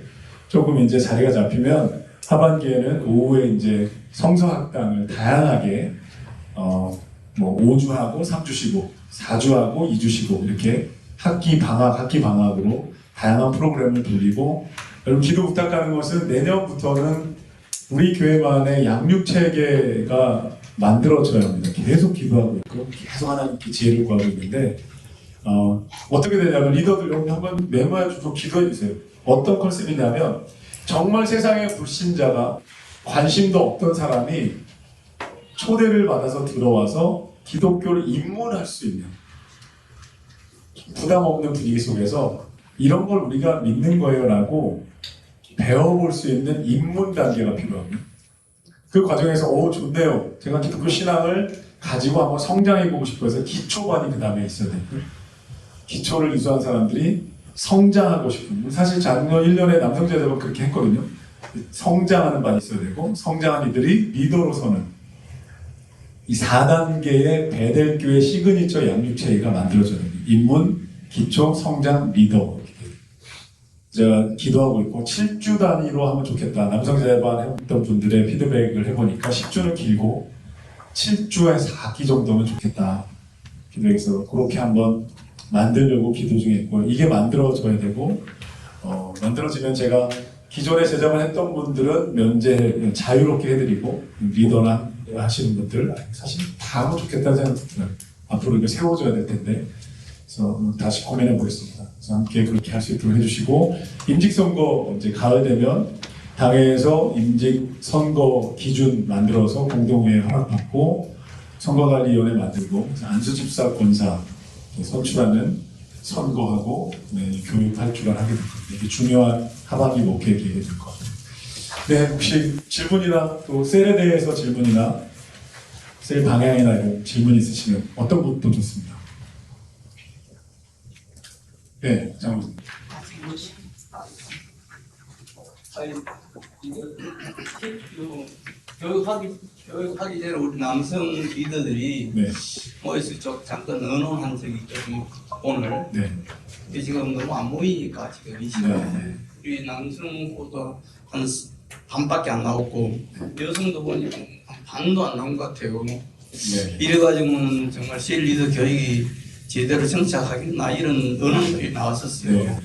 Speaker 1: 조금 이제 자리가 잡히면 하반기에는 오후에 이제 성서학당을 다양하게 뭐 5주 하고 3주 쉬고 4주 하고 2주 쉬고 이렇게 학기 방학으로 다양한 프로그램을 돌리고 여러분 기도 부탁하는 것은 내년부터는 우리 교회만의 양육 체계가 만들어져야 합니다. 계속 기도하고 있고 계속 하나님께 지혜를 구하고 있는데 어떻게 되냐면 리더들 여러분 한번 메모해 주고 기도해 주세요. 어떤 컨셉이냐면 정말 세상의 불신자가 관심도 없던 사람이 초대를 받아서 들어와서 기독교를 입문할 수 있는 부담 없는 분위기 속에서 이런 걸 우리가 믿는 거예요 라고 배워볼 수 있는 입문 단계가 필요합니다. 그 과정에서 좋네요. 제가 기독교 신앙을 가지고 한번 성장해보고 싶어서 기초반이 그 다음에 있어야 되고요. 기초를 이수한 사람들이 성장하고 싶은 사실 작년 1년에 남성제자분 그렇게 했거든요. 성장하는 반이 있어야 되고 성장한 이들이 리더로서는 이 4단계의 베델교회 시그니처 양육체계가 만들어져야 됩니다. 입문, 기초, 성장, 리더. 제가 기도하고 있고 7주 단위로 하면 좋겠다. 남성제자반 했던 분들의 피드백을 해보니까 10주는 길고 7주에서 4기 정도면 좋겠다. 기도해서 그렇게 한번 만들려고 기도 중에 있고요. 이게 만들어져야 되고 만들어지면 제가 기존에 제작을 했던 분들은 면제 자유롭게 해드리고 리더나 하시는 분들 사실 다 하면 좋겠다는 생각이 들어요. 앞으로 이거 세워줘야 될 텐데 그래서 다시 고민해 보겠습니다. 그래서 함께 그렇게 할 수 있도록 해주시고 임직선거 이제 가을 되면 당에서 임직선거 기준 만들어서 공동회의 허락받고 선거관리위원회 만들고 안수집사 권사 선출하는 선거하고 교육 활주를 하게 될 겁니다. 이게 중요한 하반기 목회 계획이 될 것 같아요. 네, 혹시 질문이나 또 셀에 대해서 질문이나 셀 방향이나 이런 질문 있으시면 어떤 것도 좋습니다. 네, 장로님.
Speaker 6: 교육하기 전에 우리 남성 리더들이
Speaker 1: 네.
Speaker 6: 모여서 좀 잠깐 의논한 적이 있거든요. 오늘.
Speaker 1: 네.
Speaker 6: 근데 지금 너무 안 모이니까 지금 이 시간에
Speaker 1: 네.
Speaker 6: 우리 남성보다 한 반밖에 안 나왔고 여성도 보니까 한 반도 안 나온 것 같아요.
Speaker 1: 네.
Speaker 6: 이래가지고는 정말 셀 리더 교육이 제대로 정착하겠나 이런 의논들이 나왔었어요.
Speaker 1: 네.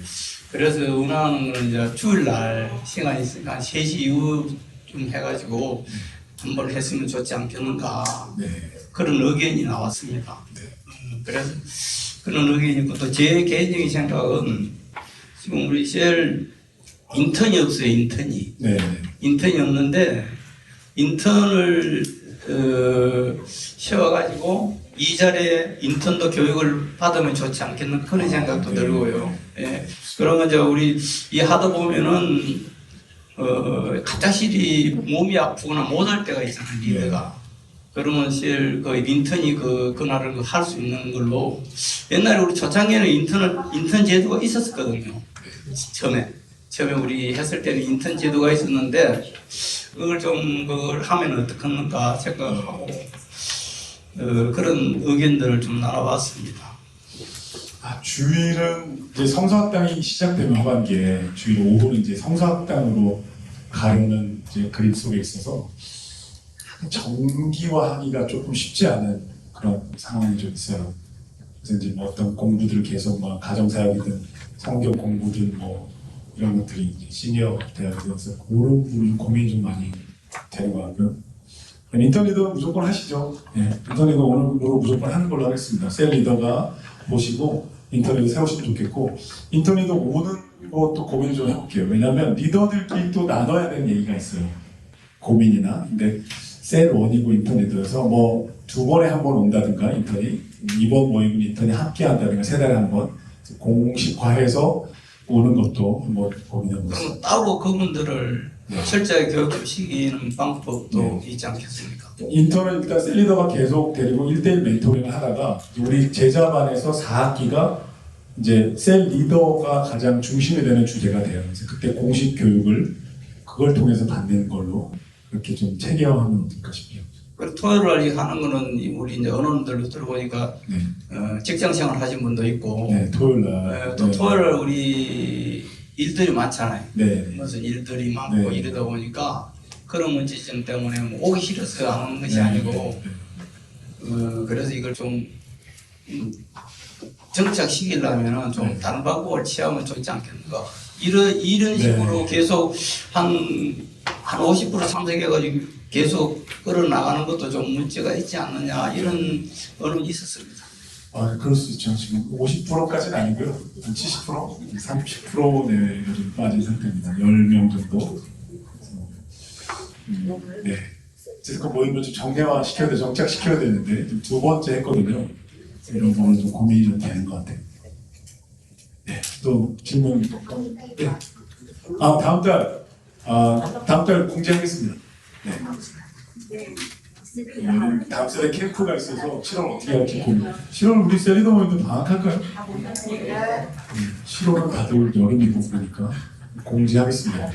Speaker 6: 그래서 운하는 거는 이제 주일날 시간이 있으니까 3시 이후 좀 해가지고 한번 했으면 좋지 않겠는가
Speaker 1: 네.
Speaker 6: 그런 의견이 나왔습니다.
Speaker 1: 네.
Speaker 6: 그래서 그런 의견이 있고 또 제 개인적인 생각은 지금 우리 셀 인턴이 없어요. 인턴이 없는데 인턴을 세워가지고 이 자리에 인턴도 교육을 받으면 좋지 않겠는 그런 생각도 들고요. 예. 그러면 이제 우리 이 하다 보면은 갑작스레 몸이 아프거나 못 할 때가 있잖아요. 리더가. 그러면 셀 그 인턴이 그날을 할 수 있는 걸로 옛날에 우리 초창기에는 인턴 제도가 있었거든요. 처음에 우리 했을 때는 인턴 제도가 있었는데 그걸 하면 어떻겠는가 생각하고 그런 의견들을 좀 나눠봤습니다.
Speaker 1: 주일은 이제 성서학당이 시작되면 하반기에 주일 오후는 이제 성서학당으로 가려는 이제 그림 속에 있어서 정기화하기가 조금 쉽지 않은 그런 상황이 좀 있어요. 그래서 이제 뭐 어떤 공부들을 계속 뭐 가정사역이든 성경 공부든 뭐 이런 것들이 이제 시니어 대학에 되어서 그런 부분 고민이 좀 많이 되는 것 같고요. 인턴리더 무조건 하시죠. 예, 인턴리더 오늘로 무조건 하는 걸로 하겠습니다. 셀 리더가 모시고 인턴리더 세우시면 좋겠고 인턴리더 오는 것도 고민을 좀 해볼게요. 왜냐하면 리더들끼리 또 나눠야 되는 얘기가 있어요. 고민이나. 근데 셀 1이고 인턴리더여서 뭐 2번에 한 번 온다든가 인턴이 이번 모임은 인턴이 함께 한다든가 3달에 한 번 공식화해서 오는 것도 한번 고민해보겠습니다.
Speaker 6: 그럼 따로 그분들을 실제 교육을 시키는 방법도 있지 않겠습니까?
Speaker 1: 인턴은 일단 셀리더가 계속 데리고 1대1 멘토링을 하다가 우리 제자반에서 4학기가 이제 셀 리더가 가장 중심이 되는 주제가 돼요. 그래서 그때 공식 교육을 그걸 통해서 받는 걸로 그렇게 좀 체계화하면 어떨까 싶어요.
Speaker 6: 그리고 토요일 날 하는 거는 우리 이제 언론들로 들어보니까 직장 생활 하신 분도 있고
Speaker 1: 토요일 날
Speaker 6: 또 토요일 날 우리 일들이 많잖아요.
Speaker 1: 네.
Speaker 6: 무슨 일들이 많고 이러다 보니까 그런 문제점 때문에 뭐 오기 싫어서 안 오는 것이 아니고 그래서 이걸 좀 정착시키려면 좀 다른 방법을 취하면 좋지 않겠는가. 이런 식으로 계속 한 50% 참석해가지고 계속 끌어나가는 것도 좀 문제가 있지 않느냐 이런 언론이 있었습니다.
Speaker 1: 그럴 수 있죠. 지금 50%까지는 아니고요. 한 70%, 30% 내외가 좀 빠진 상태입니다. 10명 정도. 네. 그래서 그 모임을 좀 정례화 시켜야 돼, 정착시켜야 되는데 좀 2번째 했거든요. 이런 거는 좀 고민이 좀 되는 것 같아요. 네. 또 질문. 네. 다음 달 공지하겠습니다. 네. 다음 셀에 캠프가 있어서 7월 어떻게 할지 고민. 7월 우리 셀리더 모임도 방학할까요? 7월은 다들 여름이고 그러니까 공지하겠습니다.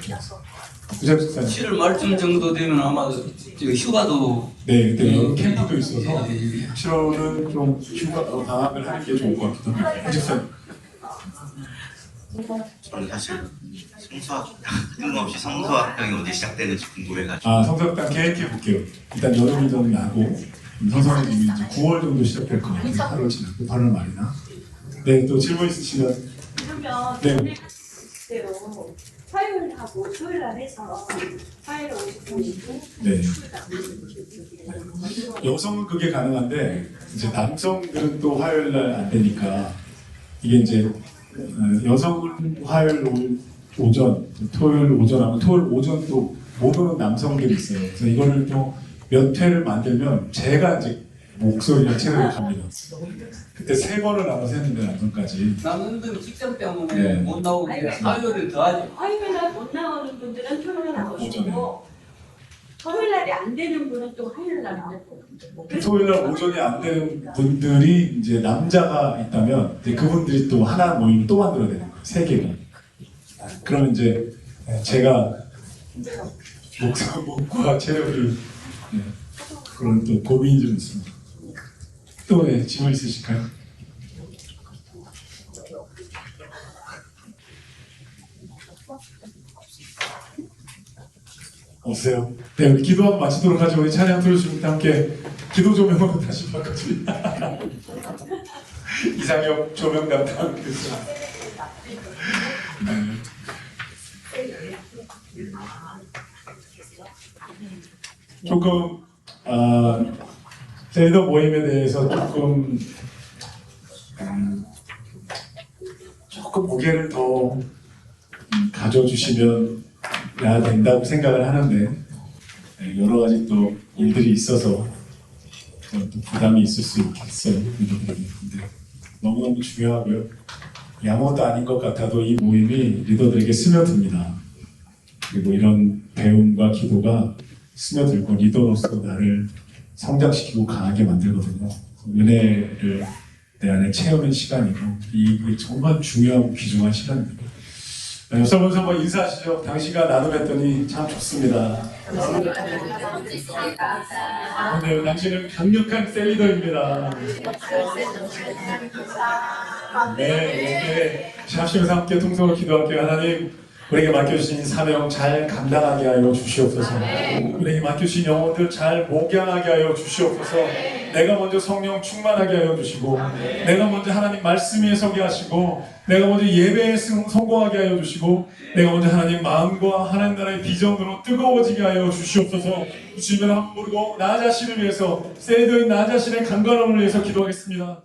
Speaker 1: 부장식사님.
Speaker 6: 7월 말쯤 정도 되면 아마 휴가도
Speaker 1: 그때 캠프도 있어서 7월은 좀 방학을 하는 게 좋을 것 같기도 합니다. 부장식사님.
Speaker 7: 저는 사실 뜬금없이 성서학당이 언제 시작되는지 궁금해가지고
Speaker 1: 성서학당 계획해 볼게요. 일단 여름이든 하고 선생님이 이제 9월 정도 시작될 것 같아요. 8월 지났고 8월 말이나. 네, 또 질문 있으시면.
Speaker 2: 그러면
Speaker 1: 네.
Speaker 2: 오늘 대로 화요일하고 토요일 날 해서 화요일 50분이고
Speaker 1: 네. 여성은 그게 가능한데 이제 남성들은 또 화요일 날 안 되니까 이게 이제 여성은 화요일 오전, 토요일 오전하고 토요일 오전 또 못 오는 남성들이 있어요. 그래서 이거를 또 몇 회를 만들면 제가 이제 목소리랑 체력을 갑니다. 그때 3번을 나눠서 했는데 남성까지.
Speaker 6: 남성들은 직장 때문에
Speaker 1: 네.
Speaker 6: 못 나오는데 화요일은 더 하죠.
Speaker 2: 화요일 날 못 나오는 분들은 토요일 날 나오시고 토요일 날이 안 되는 분은 또 화요일 날 나오고
Speaker 1: 토요일 날 오전이 안 되는 분들이 이제 남자가 있다면 이제 그분들이 또 하나 모임을 또 만들어야 되는 거예요. 3개가. 그러면 이제 제가 목과 체력이 그런 또 고민이 좀 있습니다. 또 질문 있으실까요? 없어요. 네, 우리 기도 한번 마치도록 하죠. 우리 찬양 들어주시면 함께 기도 조명으로 다시 바꿔드립니다. 이상형 조명 담당 교수. 네. 조금 셀더 모임에 대해서 조금 무게를 더 가져주시면 된다고 생각을 하는데 여러 가지 또 일들이 있어서 또 부담이 있을 수 있겠어요. 근데 너무너무 중요하고요. 아무것도 아닌 것 같아도 이 모임이 리더들에게 스며듭니다. 그리고 이런 배움과 기도가 스며들고 리더로서 나를 성장시키고 강하게 만들거든요. 은혜를 내 안에 채우는 시간이고 이게 정말 중요하고 귀중한 시간입니다. 여러분 한번 인사하시죠. 당신과 나눔했더니 참 좋습니다. 네, 당신은 강력한 셀리더입니다. 네, 샵심에서 함께 통성으로 기도할게요. 하나님, 우리에게 맡겨주신 사명 잘 감당하게 하여 주시옵소서. 우리에게 맡겨주신 영혼들 잘 목양하게 하여 주시옵소서. 내가 먼저 성령 충만하게 하여 주시고, 내가 먼저 하나님 말씀 위에 서게 하시고, 내가 먼저 예배에 성공하게 하여 주시고, 내가 먼저 하나님 마음과 하나님 나라의 비전으로 뜨거워지게 하여 주시옵소서. 주님을 함부르고 나 자신을 위해서, 셀리더인 나 자신의 강건함을 위해서 기도하겠습니다.